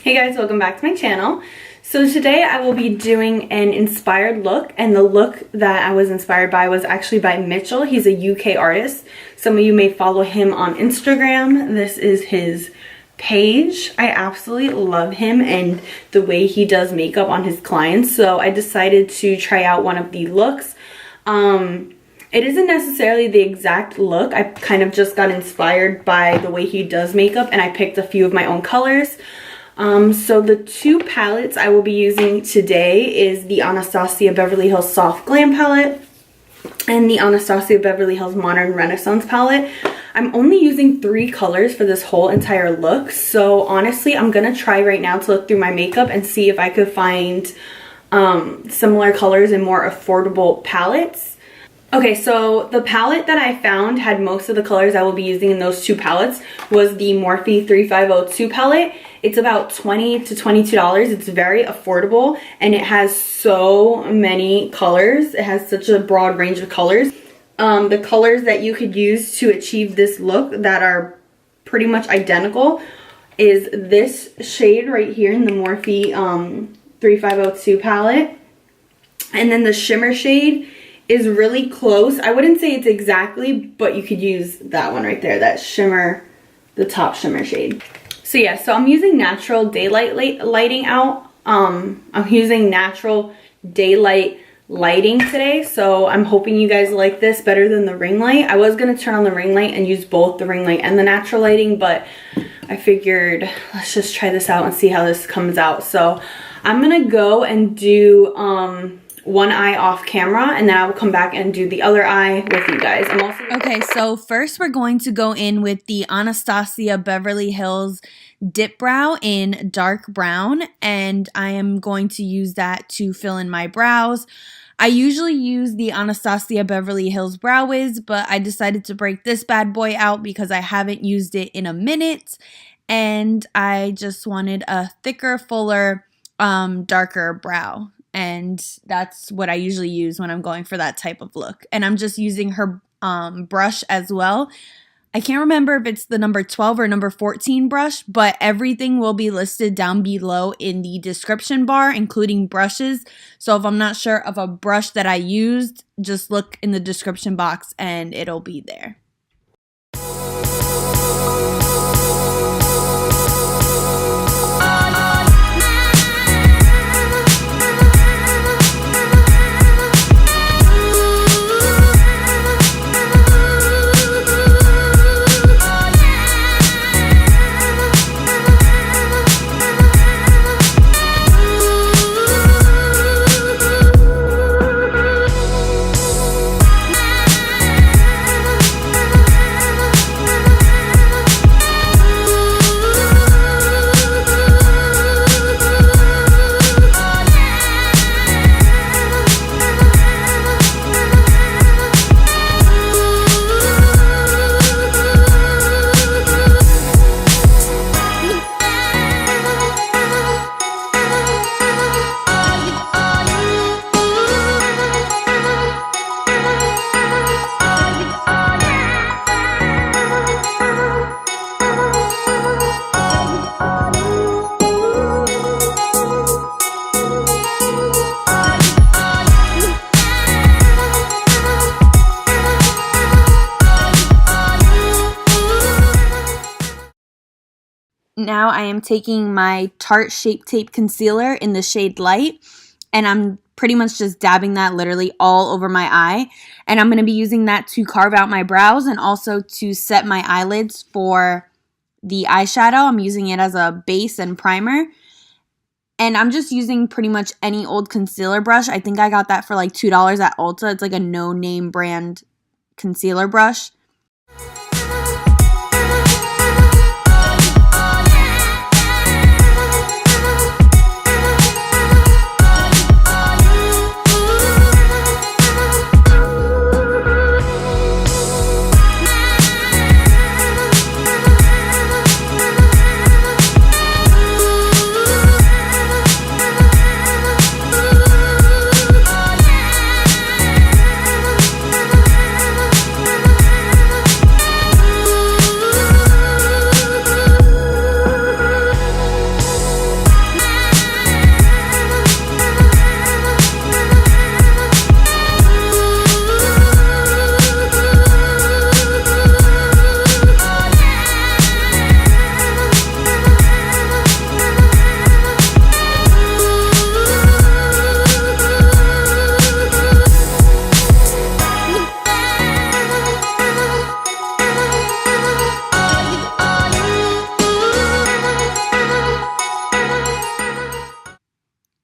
Hey guys, welcome back to my channel. So today I will be doing an inspired look, and the look that I was inspired by was actually by Mitchell. He's a UK artist. Some of you may follow him on Instagram. This is his page. I absolutely love him and the way he does makeup on his clients, so I decided to try out one of the looks. It isn't necessarily the exact look. I kind of just got inspired by the way he does makeup, and I picked a few of my own colors. So the two palettes I will be using today is the Anastasia Beverly Hills Soft Glam palette and the Anastasia Beverly Hills Modern Renaissance palette. I'm only using 3 colors for this whole entire look, so honestly I'm gonna try right now to look through my makeup and see if I could find similar colors in more affordable palettes. Okay, so the palette that I found had most of the colors I will be using in those 2 palettes was the Morphe 3502 palette. It's about $20 to $22. It's very affordable and it has so many colors. It has such a broad range of colors. The colors that you could use to achieve this look that are pretty much identical is this shade right here in the Morphe 3502 palette. And then the shimmer shade is really close. I wouldn't say it's exactly, but you could use that one right there, that shimmer, the top shimmer shade. So yeah, so I'm using natural daylight lighting out. I'm using natural daylight lighting today, so I'm hoping you guys like this better than the ring light. I was gonna turn on the ring light and use both the ring light and the natural lighting, but I figured let's just try this out and see how this comes out. So I'm gonna go and do one eye off camera, and then I will come back and do the other eye with you guys. I'm also okay, so first we're going to go in with the Anastasia Beverly Hills Dipbrow in dark brown, and I am going to use that to fill in my brows. I usually use the Anastasia Beverly Hills Brow Wiz, but I decided to break this bad boy out because I haven't used it in a minute, and I just wanted a thicker, fuller, darker brow. And that's what I usually use when I'm going for that type of look. And I'm just using her brush as well. I can't remember if it's the number 12 or number 14 brush, but everything will be listed down below in the description bar, including brushes. So if I'm not sure of a brush that I used, just look in the description box and it'll be there. Now I am taking my Tarte Shape Tape Concealer in the shade Light, and I'm pretty much just dabbing that literally all over my eye. And I'm going to be using that to carve out my brows and also to set my eyelids for the eyeshadow. I'm using it as a base and primer. And I'm just using pretty much any old concealer brush. I think I got that for like $2 at Ulta. It's like a no-name brand concealer brush.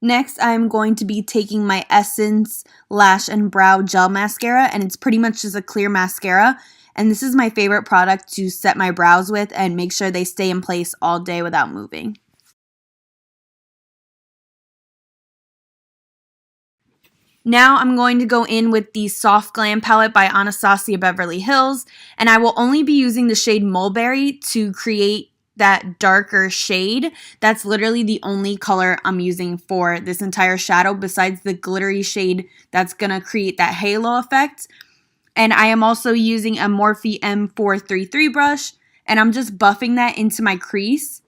Next, I'm going to be taking my Essence Lash and Brow Gel Mascara, and it's pretty much just a clear mascara. And this is my favorite product to set my brows with and make sure they stay in place all day without moving. Now I'm going to go in with the Soft Glam palette by Anastasia Beverly Hills, and I will only be using the shade Mulberry to create that darker shade. That's literally the only color I'm using for this entire shadow besides the glittery shade that's going to create that halo effect. And I am also using a Morphe M433 brush, and I'm just buffing that into my crease.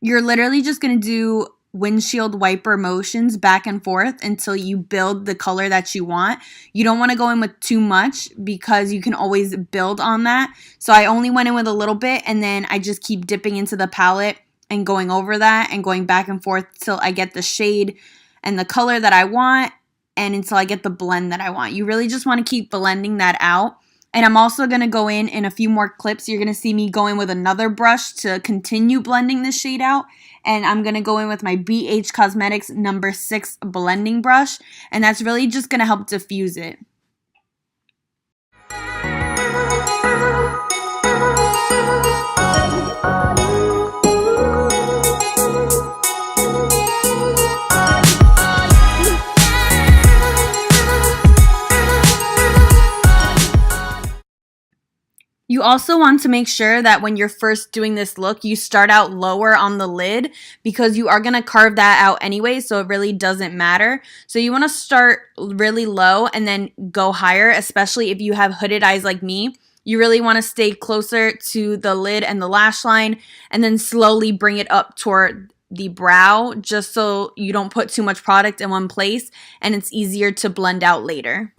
You're literally just going to do windshield wiper motions back and forth until you build the color that you want. You don't want to go in with too much because you can always build on that. So I only went in with a little bit, and then I just keep dipping into the palette and going over that and going back and forth till I get the shade and the color that I want and until I get the blend that I want. You really just want to keep blending that out. And I'm also going to go in a few more clips. You're going to see me going with another brush to continue blending this shade out. And I'm going to go in with my BH Cosmetics number 6 blending brush. And that's really just going to help diffuse it. You also want to make sure that when you're first doing this look, you start out lower on the lid because you are going to carve that out anyway, so it really doesn't matter. So you want to start really low and then go higher, especially if you have hooded eyes like me. You really want to stay closer to the lid and the lash line and then slowly bring it up toward the brow just so you don't put too much product in one place and it's easier to blend out later.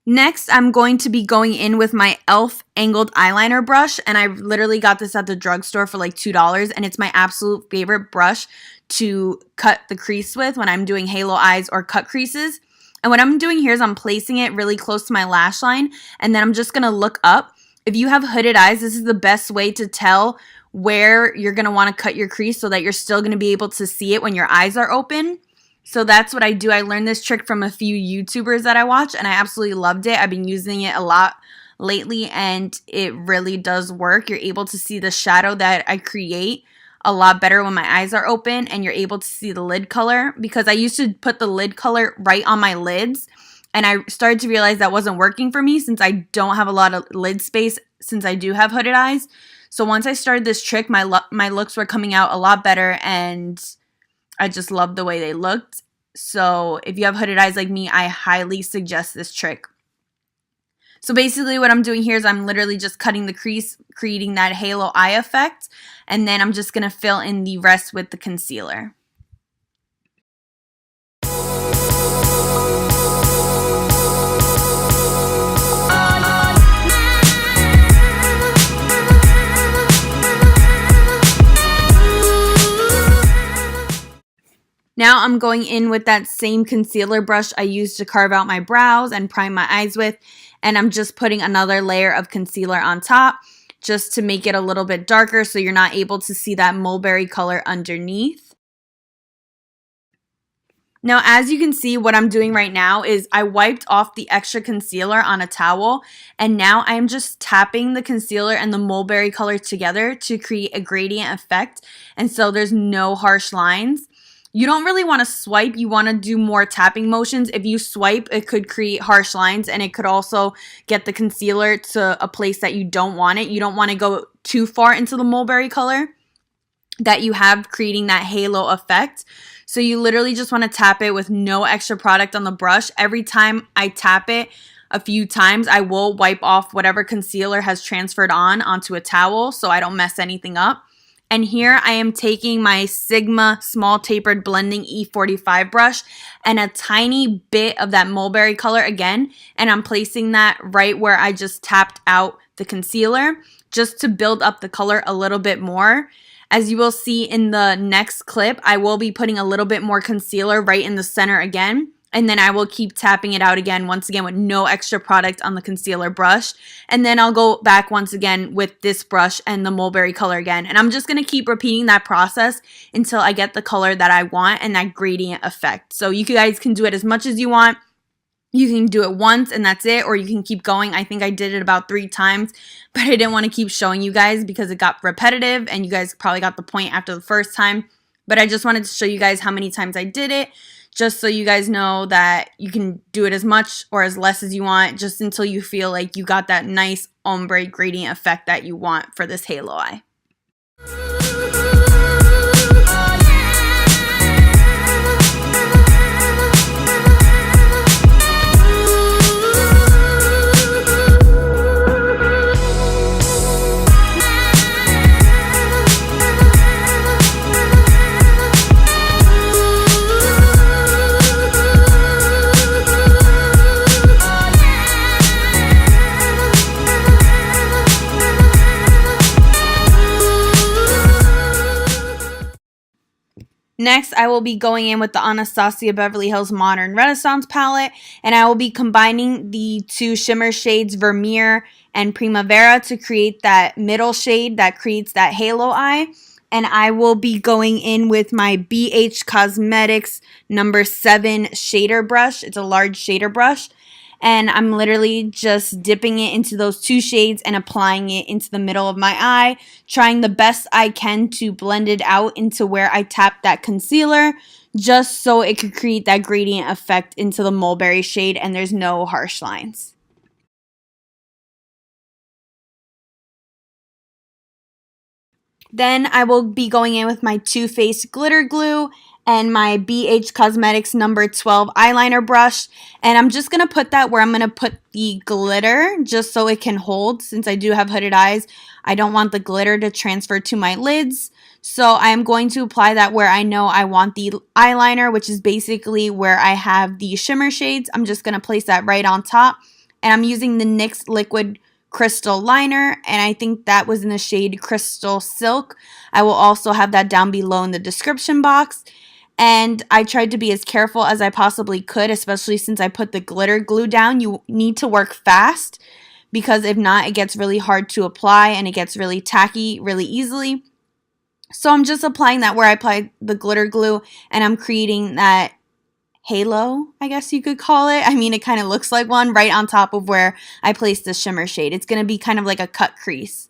Next, I'm going to be going in with my e.l.f. angled eyeliner brush, and I literally got this at the drugstore for like $2, and it's my absolute favorite brush to cut the crease with when I'm doing halo eyes or cut creases. And what I'm doing here is I'm placing it really close to my lash line, and then I'm just going to look up. If you have hooded eyes, this is the best way to tell where you're going to want to cut your crease so that you're still going to be able to see it when your eyes are open. So that's what I do. I learned this trick from a few YouTubers that I watch, and I absolutely loved it. I've been using it a lot lately, and it really does work. You're able to see the shadow that I create a lot better when my eyes are open, and you're able to see the lid color, because I used to put the lid color right on my lids, and I started to realize that wasn't working for me since I don't have a lot of lid space since I do have hooded eyes. So once I started this trick, my looks were coming out a lot better, and I just loved the way they looked. So if you have hooded eyes like me, I highly suggest this trick. So basically what I'm doing here is I'm literally just cutting the crease, creating that halo eye effect, and then I'm just going to fill in the rest with the concealer. Now I'm going in with that same concealer brush I used to carve out my brows and prime my eyes with, and I'm just putting another layer of concealer on top just to make it a little bit darker so you're not able to see that mulberry color underneath. Now, as you can see, what I'm doing right now is I wiped off the extra concealer on a towel, and now I'm just tapping the concealer and the mulberry color together to create a gradient effect, and so there's no harsh lines. You don't really want to swipe. You want to do more tapping motions. If you swipe, it could create harsh lines, and it could also get the concealer to a place that you don't want it. You don't want to go too far into the mulberry color. that you have, creating that halo effect. So you literally just want to tap it with no extra product on the brush. Every time I tap it a few times, I will wipe off whatever concealer has transferred onto a towel so I don't mess anything up. And here I am taking my Sigma Small Tapered Blending E45 brush and a tiny bit of that mulberry color again, and I'm placing that right where I just tapped out the concealer just to build up the color a little bit more. As you will see in the next clip, I will be putting a little bit more concealer right in the center again. And then I will keep tapping it out again, once again with no extra product on the concealer brush. And then I'll go back once again with this brush and the mulberry color again. And I'm just going to keep repeating that process until I get the color that I want and that gradient effect. So you guys can do it as much as you want. You can do it once and that's it, or you can keep going. I think I did it about 3 times, but I didn't want to keep showing you guys because it got repetitive and you guys probably got the point after the first time. But I just wanted to show you guys how many times I did it, just so you guys know that you can do it as much or as less as you want, just until you feel like you got that nice ombre gradient effect that you want for this halo eye. Next, I will be going in with the Anastasia Beverly Hills Modern Renaissance palette, and I will be combining the 2 shimmer shades Vermeer and Primavera to create that middle shade that creates that halo eye. And I will be going in with my BH Cosmetics number 7 shader brush. It's a large shader brush. And I'm literally just dipping it into those 2 shades and applying it into the middle of my eye, trying the best I can to blend it out into where I tapped that concealer, just so it could create that gradient effect into the mulberry shade and there's no harsh lines. Then I will be going in with my Too Faced glitter glue and my BH Cosmetics number 12 eyeliner brush. And I'm just going to put that where I'm going to put the glitter, just so it can hold. Since I do have hooded eyes, I don't want the glitter to transfer to my lids. So I'm going to apply that where I know I want the eyeliner, which is basically where I have the shimmer shades. I'm just going to place that right on top. And I'm using the NYX Liquid Crystal Liner, and I think that was in the shade Crystal Silk. I will also have that down below in the description box. And I tried to be as careful as I possibly could, especially since I put the glitter glue down. You need to work fast, because if not, it gets really hard to apply and it gets really tacky really easily. So I'm just applying that where I applied the glitter glue, and I'm creating that halo, I guess you could call it. I mean, it kind of looks like one right on top of where I placed the shimmer shade. It's going to be kind of like a cut crease.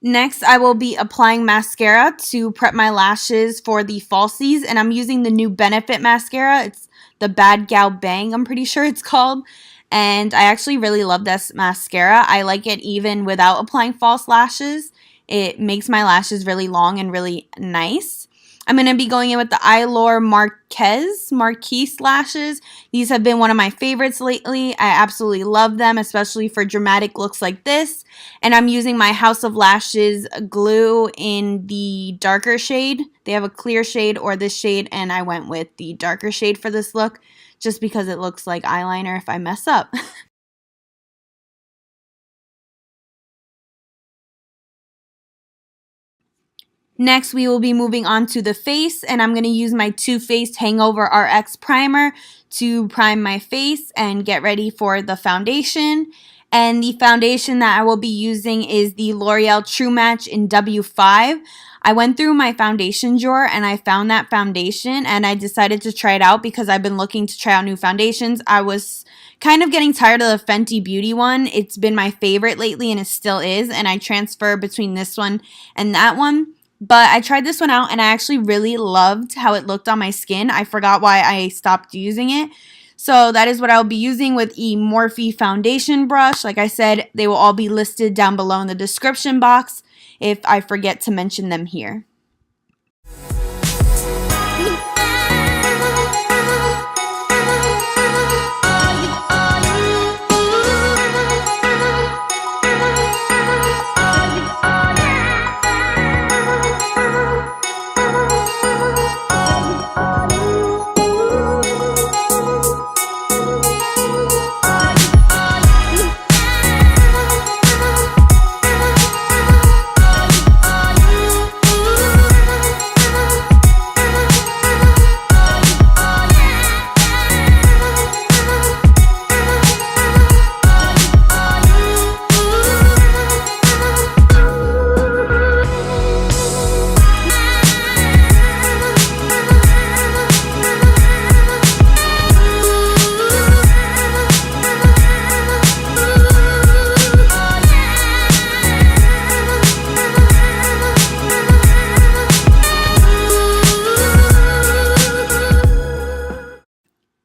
Next, I will be applying mascara to prep my lashes for the falsies, and I'm using the new Benefit mascara. It's the Bad Gal Bang, I'm pretty sure it's called. And I actually really love this mascara. I like it even without applying false lashes. It makes my lashes really long and really nice. I'm going to be going in with the Eylure Marquise lashes. These have been one of my favorites lately. I absolutely love them, especially for dramatic looks like this. And I'm using my House of Lashes glue in the darker shade. They have a clear shade or this shade, and I went with the darker shade for this look just because it looks like eyeliner if I mess up. Next, we will be moving on to the face, and I'm going to use my Too Faced HangoverRX primer to prime my face and get ready for the foundation. And the foundation that I will be using is the L'Oreal True Match in W5. I went through my foundation drawer and I found that foundation, and I decided to try it out because I've been looking to try out new foundations. I was kind of getting tired of the Fenty Beauty one. It's been my favorite lately, and it still is, and I transfer between this one and that one. But I tried this one out and I actually really loved how it looked on my skin. I forgot why I stopped using it. So that is what I'll be using with a Morphe foundation brush. Like I said, they will all be listed down below in the description box if I forget to mention them here.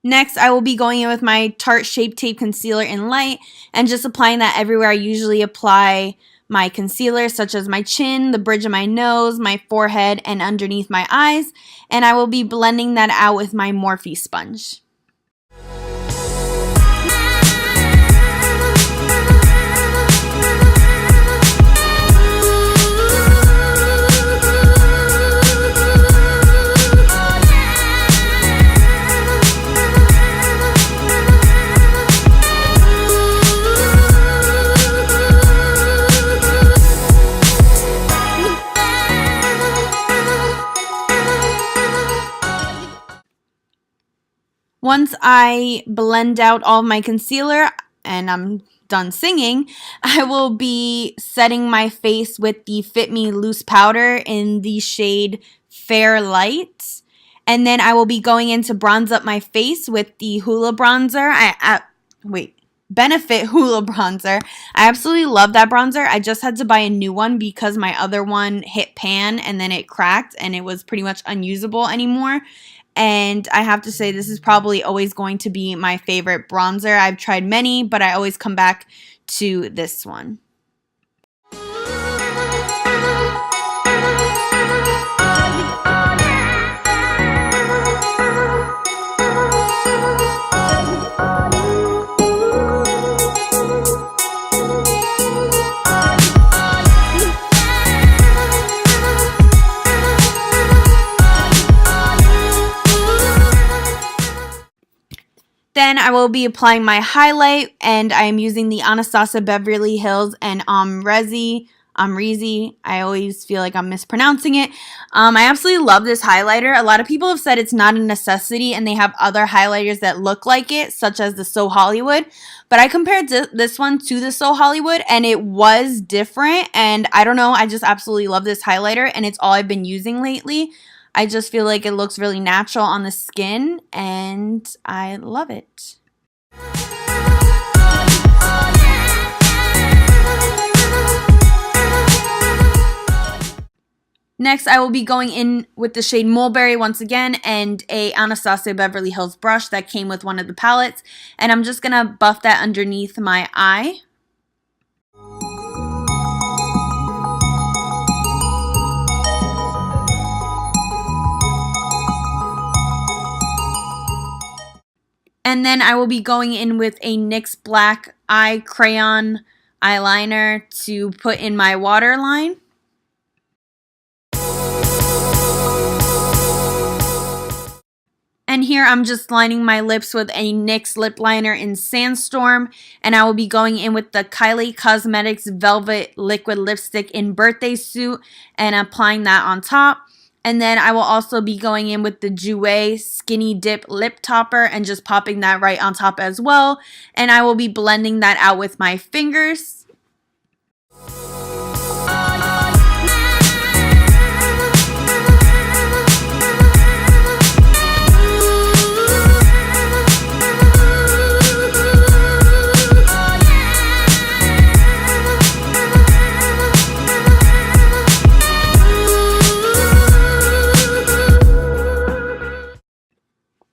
Next, I will be going in with my Tarte Shape Tape Concealer in Light and just applying that everywhere I usually apply my concealer, such as my chin, the bridge of my nose, my forehead, and underneath my eyes. And I will be blending that out with my Morphe sponge. Once I blend out all of my concealer and I'm done singing, I will be setting my face with the Fit Me Loose Powder in the shade Fair Light. And then I will be going in to bronze up my face with the Hoola bronzer. Benefit Hoola bronzer. I absolutely love that bronzer. I just had to buy a new one because my other one hit pan and then it cracked and it was pretty much unusable anymore. And I have to say, this is probably always going to be my favorite bronzer. I've tried many, but I always come back to this one. Then I will be applying my highlight, and I am using the Anastasia Beverly Hills and Amrezy. I always feel like I'm mispronouncing it. I absolutely love this highlighter. A lot of people have said it's not a necessity, and they have other highlighters that look like it, such as the So Hollywood. But I compared this one to the So Hollywood, and it was different. And I don't know, I just absolutely love this highlighter, and it's all I've been using lately. I just feel like it looks really natural on the skin, and I love it. Next, I will be going in with the shade Mulberry once again and a Anastasia Beverly Hills brush that came with one of the palettes. And I'm just going to buff that underneath my eye. And then I will be going in with a NYX Black Eye Crayon Eyeliner to put in my waterline. And here I'm just lining my lips with a NYX lip liner in Sandstorm. And I will be going in with the Kylie Cosmetics Velvet Liquid Lipstick in Birthday Suit and applying that on top. And then I will also be going in with the Jouer Skinny Dip Lip Topper and just popping that right on top as well. And I will be blending that out with my fingers.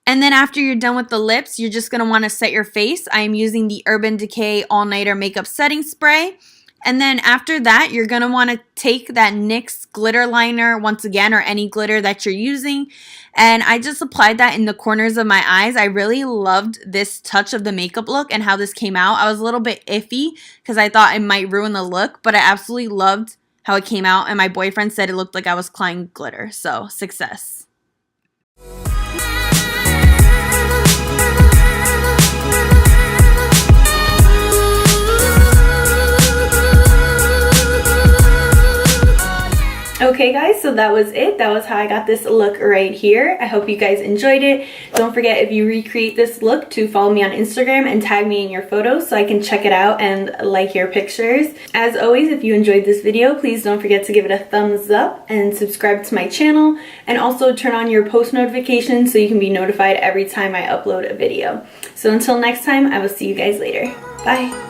And then after after you're done with the lips, you're just going to want to set your face. I am using the Urban Decay All Nighter Makeup Setting Spray. And then after that, you're going to want to take that NYX glitter liner once again, or any glitter that you're using. And I just applied that in the corners of my eyes. I really loved this touch of the makeup look and how this came out. I was a little bit iffy because I thought it might ruin the look, but I absolutely loved how it came out. And my boyfriend said it looked like I was applying glitter. So, success. Okay guys, so that was it. That was how I got this look right here. I hope you guys enjoyed it. Don't forget, if you recreate this look, to follow me on Instagram and tag me in your photos so I can check it out and like your pictures. As always, if you enjoyed this video, please don't forget to give it a thumbs up and subscribe to my channel, and also turn on your post notifications so you can be notified every time I upload a video. So until next time, I will see you guys later. Bye!